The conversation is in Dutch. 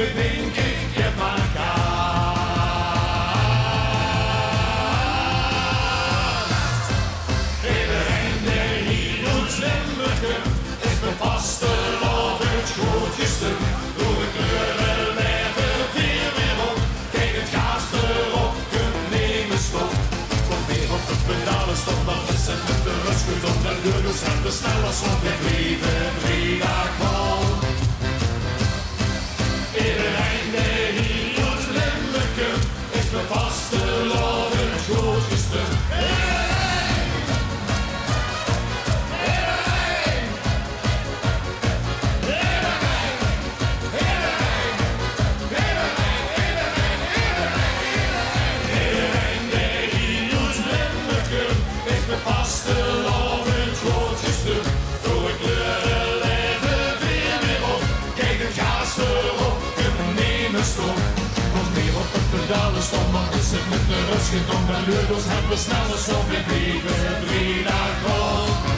bedink ik heb elkaar. Iedereen die hier doet Limburger is mijn vasteland het grootste. Door de kleuren leven vier weer op. Kijk het gaas erop, kunt nemen stop. Kom weer op de pedalen stop, dan is het met de rust goed op. De leugels en de snellers op het leven, Breda kwam. Iedereen die hier doet Limburger is mijn vasteland het grootste. Vasteland het grootste, door het kleuren leven weer weer op. Kijk het gaas erop, kunnen nemen stop. Nog meer op het pedalen stop, dan is het met de rust gedaan. De leugels hebben sneller stop, ik blijf Breda gewoon.